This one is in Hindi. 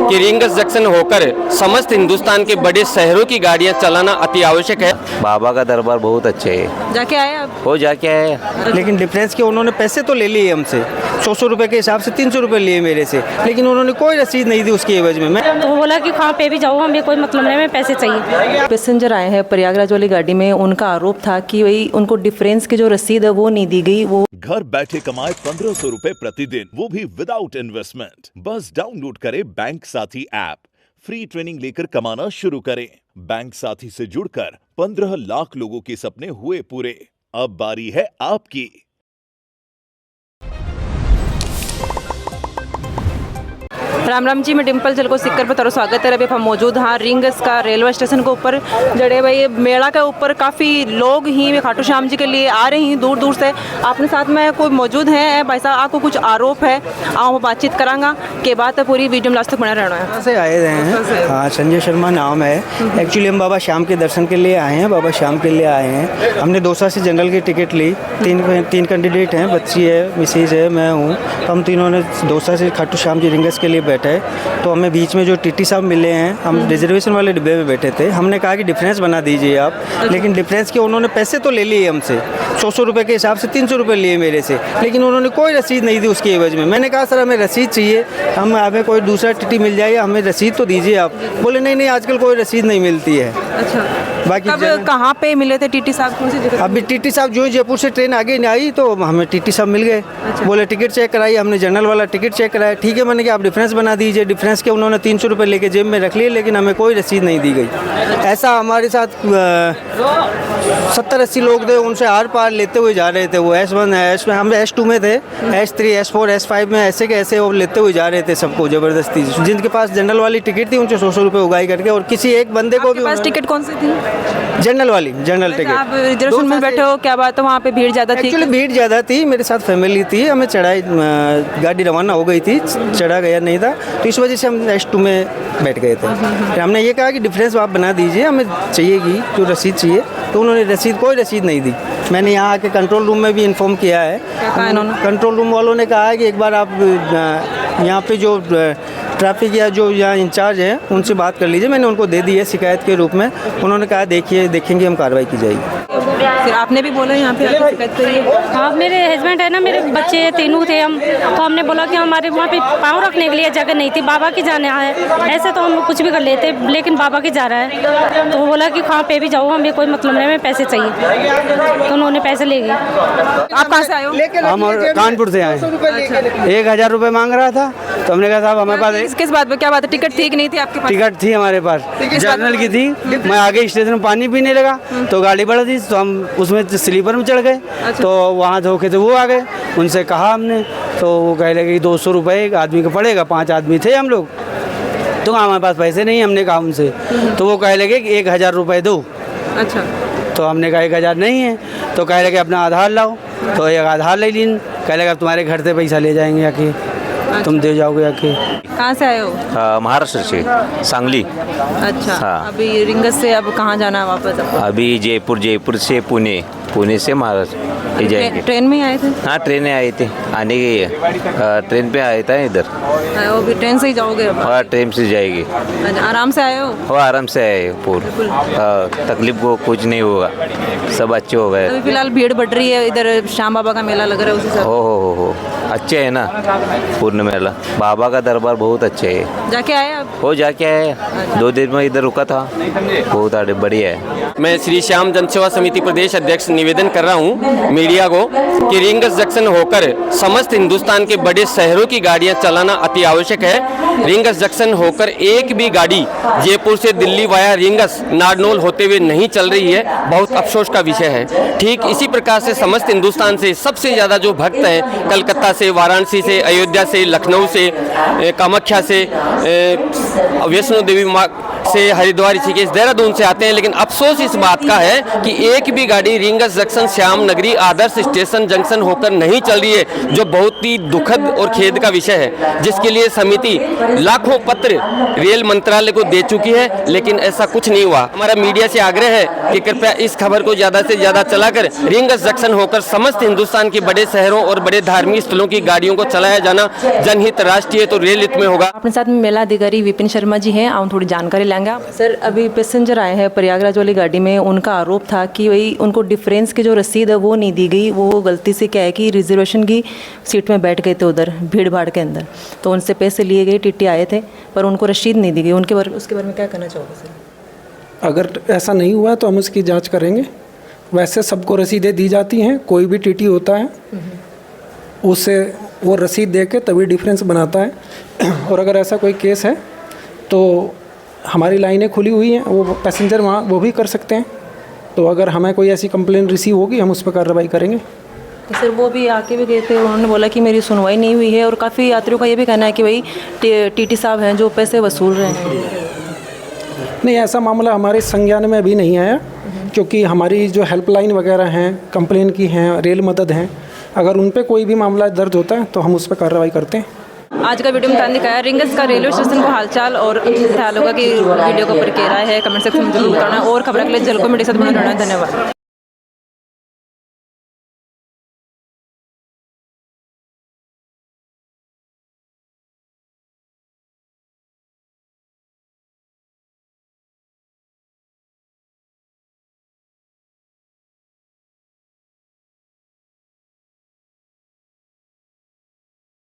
कि रिंगस जंक्शन होकर समस्त हिंदुस्तान के बड़े शहरों की गाड़ियां चलाना अति आवश्यक है। बाबा का दरबार बहुत अच्छे है। जाके आए आप? हो जाके आए। लेकिन डिफरेंस कि उन्होंने पैसे तो ले लिए हमसे 100 रुपए के हिसाब से 300 रुपए लिए मेरे से, लेकिन उन्होंने कोई रसीद नहीं दी उसकी एवज में। मैं तो बोला कि कहाँ पे भी जाओ, हमें कोई मतलब नहीं, हमें पैसे चाहिए। पैसेंजर आए हैं प्रयागराज वाली गाड़ी में, उनका आरोप था कि वही उनको डिफरेंस की जो रसीद है वो नहीं दी गई। वो घर बैठे कमाए 1500 रुपए प्रतिदिन, वो भी विदाउट इन्वेस्टमेंट। बस डाउनलोड करें बैंक साथी ऐप, फ्री ट्रेनिंग लेकर कमाना शुरू करें। बैंक साथी से जुड़कर 15 लाख लोगों के सपने हुए पूरे। अब बारी है आपकी। राम राम जी, मैं डिम्पल जल को सिक्कर पर तारो स्वागत है। अभी हम मौजूद हाँ रिंगस का रेलवे स्टेशन के ऊपर, जड़े भाई मेला के ऊपर काफ़ी लोग ही खाटू श्याम जी के लिए आ रहे हैं दूर दूर से। अपने साथ में कोई मौजूद हैं भाई साहब, आपको कुछ आरोप है, आप बातचीत करांगा के बाद पूरी वीडियो में लास्ट तक बना रहना है। से आए रहे हैं। हाँ, संजय शर्मा नाम है। एक्चुअली हम बाबा श्याम के दर्शन के लिए आए हैं, बाबा श्याम के लिए आए हैं। हमने दौसा से जनरल की टिकट ली। तीन कैंडिडेट हैं, बच्ची है, मिसेज है, मैं हूँ। तो हम तीनों ने दौसा से खाटू श्याम जी रिंगस के लिए बैठे। तो हमें बीच में जो टीटी साहब मिले हैं, हम रिजर्वेशन वाले डिब्बे में बैठे थे। हमने कहा कि डिफरेंस बना दीजिए आप, लेकिन डिफरेंस के उन्होंने पैसे तो ले लिए हमसे 100 रुपए के हिसाब से 300 रुपए लिए मेरे से, लेकिन उन्होंने कोई रसीद नहीं दी उसकी एवज में। मैंने कहा सर हमें रसीद चाहिए, हमें कोई दूसरा टीटी मिल जाए, हमें रसीद तो दीजिए आप। बोले नहीं आजकल कोई रसीद नहीं मिलती है। अच्छा, बाकी कब कहाँ पे मिले थे टीटी साहब? कौन सी जगह? अभी टीटी साहब जो जयपुर से ट्रेन आगे नहीं आई तो हमें टीटी साहब मिल गए। बोले टिकट चेक कराई, हमने जनरल वाला टिकट चेक कराया। ठीक है, मैंने कहा आप डिफरेंस बना दीजिए। डिफरेंस के उन्होंने 300 रुपये लेके जेब में रख लिए, लेकिन हमें कोई रसीद नहीं दी गई। ऐसा हमारे साथ 70-80 लोग थे, उनसे आर पार लेते हुए जा रहे थे। वो S1 हम S2 में थे, S3 S4 S5 में ऐसे के ऐसे वो लेते हुए जा रहे थे सबको ज़बरदस्ती। जिनके पास जनरल वाली टिकट थी उनसे 100 रुपये उगाई करके, और किसी एक बंदे को भी पास टिकट कौन सी थी? General ticket. आप रिजर्वेशन में बैठे हो, क्या बात है? वहाँ पे भीड़ ज़्यादा थी? एक्चुअली भीड़ ज़्यादा थी, मेरे साथ फैमिली थी, हमें चढ़ाई गाड़ी रवाना हो गई थी, चढ़ा गया नहीं था, तो इस वजह से हम S2 में बैठ गए थे। फिर हमने ये कहा कि डिफरेंस आप बना दीजिए, हमें चाहिएगी जो रसीद चाहिए। तो उन्होंने कोई रसीद नहीं दी। मैंने यहाँ आके कंट्रोल रूम में भी इन्फॉर्म किया है। कंट्रोल रूम वालों ने कहा है कि एक बार आप यहाँ पे जो ट्रैफिक या जो यहाँ इंचार्ज हैं उनसे बात कर लीजिए। मैंने उनको दे दी है शिकायत के रूप में। उन्होंने कहा देखेंगे हम कार्रवाई की जाएगी। फिर आपने भी बोला यहाँ पे शिकायत करिए? हाँ, मेरे हस्बैंड है ना, मेरे बच्चे तीनों थे हम, तो हमने बोला कि हमारे वहाँ पे पाँव रखने के लिए जगह नहीं थी। बाबा की जाना है, ऐसे तो हम कुछ भी कर लेते, लेकिन बाबा की जा रहा है। तो वो बोला कि कहाँ पे भी जाओ, हमें कोई मतलब नहीं, हमें पैसे चाहिए। तो उन्होंने पैसे ले गए। आप कहाँ से आए हो? हम कानपुर से आए। 1000 रुपये मांग रहा था, तो हमने कहा साहब हमारे पास किस बात पे? क्या बात है? टिकट थी कि नहीं थी आपके पास? टिकट थी हमारे पास, जनरल की थी। मैं आगे स्टेशन में पानी पीने लगा तो गाड़ी बढ़ दी, तो हम उसमें स्लीपर में चढ़ गए। तो वहाँ धोखे थे वो आ गए, उनसे कहा हमने, तो वो कह लगे कि 200 रुपये एक आदमी का पड़ेगा। 5 आदमी थे हम लोग, तो हमारे पास पैसे नहीं। हमने कहा उनसे, तो वो कह लगे कि 1000 रुपये दो। अच्छा, तो हमने कहा 1000 नहीं है। तो कह लगे अपना आधार लाओ, तो एक आधार ले लीन। कह लगे अब तुम्हारे घर से पैसा ले जाएंगे आके, तुम दे जाओगे आके। कहाँ से आए हो? महाराष्ट्र से, सांगली। अच्छा, हाँ। अभी रिंगस से अब कहाँ जाना है वापस? अभी जयपुर से पुणे से महाराष्ट्र जाएंगे। ट्रेन में आए थे? हाँ, ट्रेनें आई थी, आने की है। ट्रेन पे आए थे इधर। वो भी ट्रेन से ही जाओगे? हाँ, ट्रेन से जाएगी। अच्छा, आराम से आए हो? हाँ, आराम से आए पूरा। तकलीफ को कुछ नहीं होगा, सब अच्छे हो गए। अभी फिलहाल भीड़ बढ़ रही है, इधर श्याम बाबा का मेला लग रहा है उसी से। हो अच्छे है ना, पूर्ण मेला। बाबा का दरबार बहुत अच्छे है। जाके आए आप? हो जाके आए, 2 दिन में इधर रुका था, बहुत बढ़िया है। मैं श्री श्याम जन सेवा समिति प्रदेश अध्यक्ष निवेदन कर रहा हूँ मीडिया को कि रिंगस जंक्शन होकर समस्त हिंदुस्तान के बड़े शहरों की गाड़ियां चलाना अति आवश्यक है। रिंगस जंक्शन होकर एक भी गाड़ी जयपुर से दिल्ली वाया रिंगस नारनौल होते हुए नहीं चल रही है, बहुत अफसोस का विषय है। ठीक इसी प्रकार से समस्त हिंदुस्तान से सबसे ज़्यादा जो भक्त हैं, कलकत्ता से, वाराणसी से, अयोध्या से, लखनऊ से, कामाख्या से, वैष्णो देवी से, हरिद्वार, ऋषिकेश, देहरादून से आते हैं, लेकिन अफसोस इस बात का है कि एक भी गाड़ी रिंगस जंक्शन श्याम नगरी आदर्श स्टेशन जंक्शन होकर नहीं चल रही है, जो बहुत ही दुखद और खेद का विषय है, जिसके लिए समिति लाखों पत्र रेल मंत्रालय को दे चुकी है, लेकिन ऐसा कुछ नहीं हुआ। हमारा मीडिया से आग्रह है कि कृपया इस खबर को ज्यादा से ज्यादा चलाकर रिंगस जंक्शन होकर समस्त हिंदुस्तान के बड़े शहरों और बड़े धार्मिक स्थलों की गाड़ियों को चलाया जाना जनहित, राष्ट्रीय तो रेल हित में होगा। अपने साथ में मेला अधिकारी विपिन शर्मा जी हैं, हम थोड़ी जानकारी लेंगे। सर, अभी पैसेंजर आए हैं प्रयागराज वाली गाड़ी में, उनका आरोप था कि वही उनको डिफरेंस की जो रसीद है वो नहीं दी गई। वो गलती से क्या है कि रिजर्वेशन की सीट में बैठ गए थे उधर भीड़ भाड़ के अंदर, तो उनसे पैसे लिए गए, टीटी आए थे, पर उनको रसीद नहीं दी गई। उसके बारे में क्या कहना चाहोगे सर? अगर ऐसा नहीं हुआ तो हम उसकी जांच करेंगे। वैसे सबको रसीदें दी जाती हैं, कोई भी टीटी होता है उसे वो रसीद दे के तभी डिफरेंस बनाता है। और अगर ऐसा कोई केस है तो हमारी लाइनें खुली हुई हैं, वो पैसेंजर वहाँ वो भी कर सकते हैं। तो अगर हमें कोई ऐसी कंप्लेन रिसीव होगी हम उस पर कार्रवाई करेंगे। तो सर, वो भी आके भी गए थे, उन्होंने बोला कि मेरी सुनवाई नहीं हुई है, और काफ़ी यात्रियों का ये भी कहना है कि भाई टीटी साहब हैं जो पैसे वसूल रहे हैं। नहीं, ऐसा मामला हमारे संज्ञान में अभी नहीं आया, क्योंकि हमारी जो हेल्पलाइन वगैरह हैं, कंप्लेन की हैं, रेल मदद हैं, अगर उन पे कोई भी मामला दर्ज होता है तो हम उस पर कार्रवाई करते हैं। आज का वीडियो में बताने दिखाया रिंगस का रेलवे स्टेशन को हालचाल, और ख्याल होगा कि वीडियो को ऊपर कह रहा है, कमेंट सेक्शन में जरूर बताना, और खबर के लिए झलको मीडिया से बना रहना। धन्यवाद।